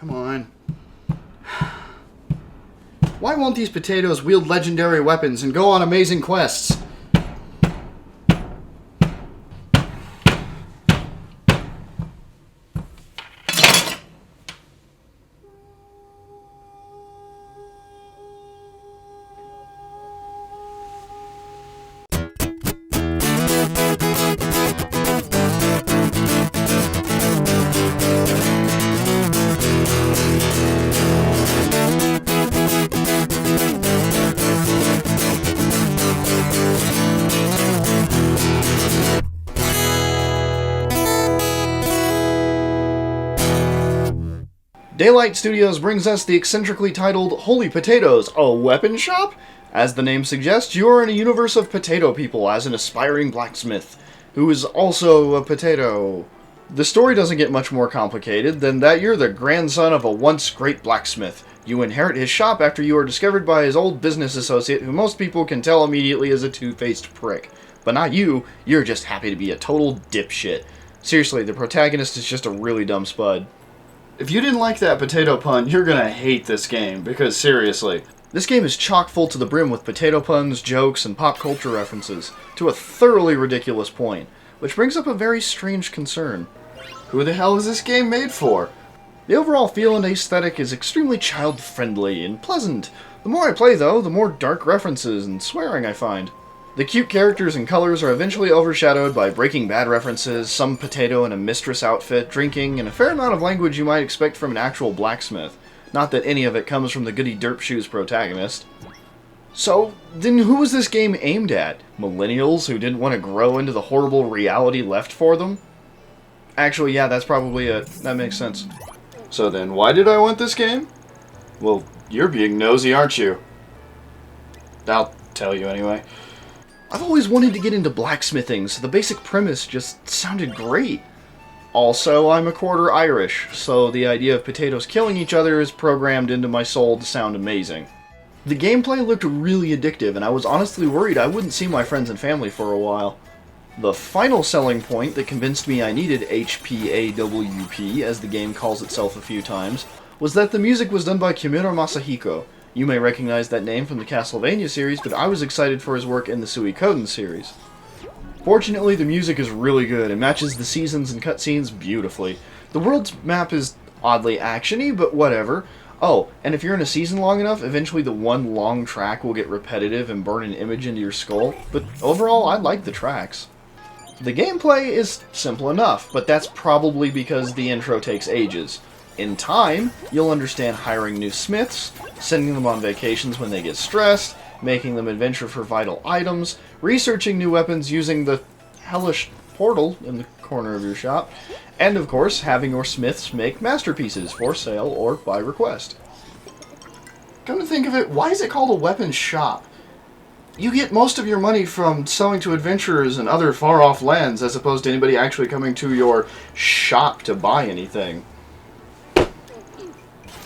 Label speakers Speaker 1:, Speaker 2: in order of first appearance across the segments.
Speaker 1: Come on. Why won't these potatoes wield legendary weapons and go on amazing quests? Daylight Studios brings us the eccentrically titled Holy Potatoes, a weapon shop? As the name suggests, you are in a universe of potato people as an aspiring blacksmith, who is also a potato. The story doesn't get much more complicated than that you're the grandson of a once great blacksmith. You inherit his shop after you are discovered by his old business associate, who most people can tell immediately is a two-faced prick. But not you, you're just happy to be a total dipshit. Seriously, the protagonist is just a really dumb spud. If you didn't like that potato pun, you're gonna hate this game, because seriously, this game is chock full to the brim with potato puns, jokes, and pop culture references, to a thoroughly ridiculous point, which brings up a very strange concern. Who the hell is this game made for? The overall feel and aesthetic is extremely child-friendly and pleasant. The more I play, though, the more dark references and swearing I find. The cute characters and colors are eventually overshadowed by Breaking Bad references, some potato in a mistress outfit, drinking, and a fair amount of language you might expect from an actual blacksmith. Not that any of it comes from the goody derp-shoes protagonist. So, then who was this game aimed at? Millennials who didn't want to grow into the horrible reality left for them? Actually, yeah, that's probably it. That makes sense. So then, why did I want this game? Well, you're being nosy, aren't you? I'll tell you anyway. I've always wanted to get into blacksmithing, so the basic premise just sounded great. Also, I'm a quarter Irish, so the idea of potatoes killing each other is programmed into my soul to sound amazing. The gameplay looked really addictive, and I was honestly worried I wouldn't see my friends and family for a while. The final selling point that convinced me I needed HPAWP, as the game calls itself a few times, was that the music was done by Kimura Masahiko. You may recognize that name from the Castlevania series, but I was excited for his work in the Suikoden series. Fortunately, the music is really good and matches the seasons and cutscenes beautifully. The world's map is oddly actiony, but whatever. Oh, and if you're in a season long enough, eventually the one long track will get repetitive and burn an image into your skull, but overall, I like the tracks. The gameplay is simple enough, but that's probably because the intro takes ages. In time, you'll understand hiring new smiths, sending them on vacations when they get stressed, making them adventure for vital items, researching new weapons using the hellish portal in the corner of your shop, and of course, having your smiths make masterpieces for sale or by request. Come to think of it, why is it called a weapons shop? You get most of your money from selling to adventurers in other far-off lands as opposed to anybody actually coming to your shop to buy anything.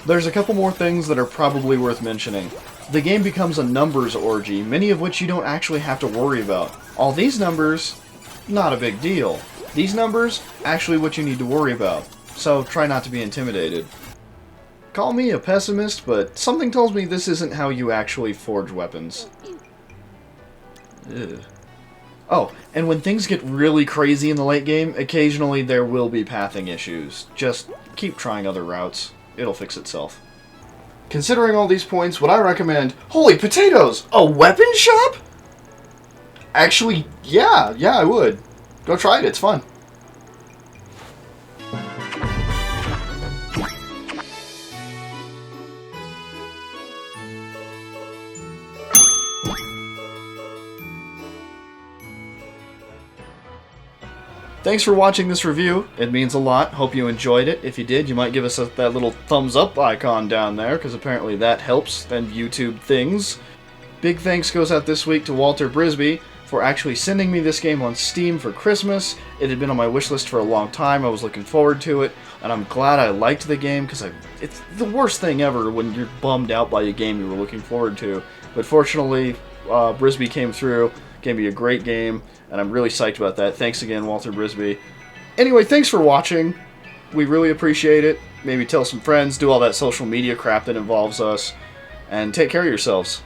Speaker 1: There's a couple more things that are probably worth mentioning. The game becomes a numbers orgy, many of which you don't actually have to worry about. All these numbers, not a big deal. These numbers, actually what you need to worry about, so try not to be intimidated. Call me a pessimist, but something tells me this isn't how you actually forge weapons. Ugh. Oh, and when things get really crazy in the late game, occasionally there will be pathing issues. Just keep trying other routes. It'll fix itself. Considering all these points, would I recommend Holy Potatoes, a weapon shop? Actually, yeah, I would. Go try it, it's fun. Thanks for watching this review. It means a lot. Hope you enjoyed it. If you did, you might give us that little thumbs up icon down there, because apparently that helps and YouTube things. Big thanks goes out this week to Walter Brisby for actually sending me this game on Steam for Christmas. It had been on my wishlist for a long time. I was looking forward to it, and I'm glad I liked the game, because it's the worst thing ever when you're bummed out by a game you were looking forward to. But fortunately, Brisby came through, gave me a great game, and I'm really psyched about that. Thanks again, Walter Brisby. Anyway, thanks for watching. We really appreciate it. Maybe tell some friends, do all that social media crap that involves us, and take care of yourselves.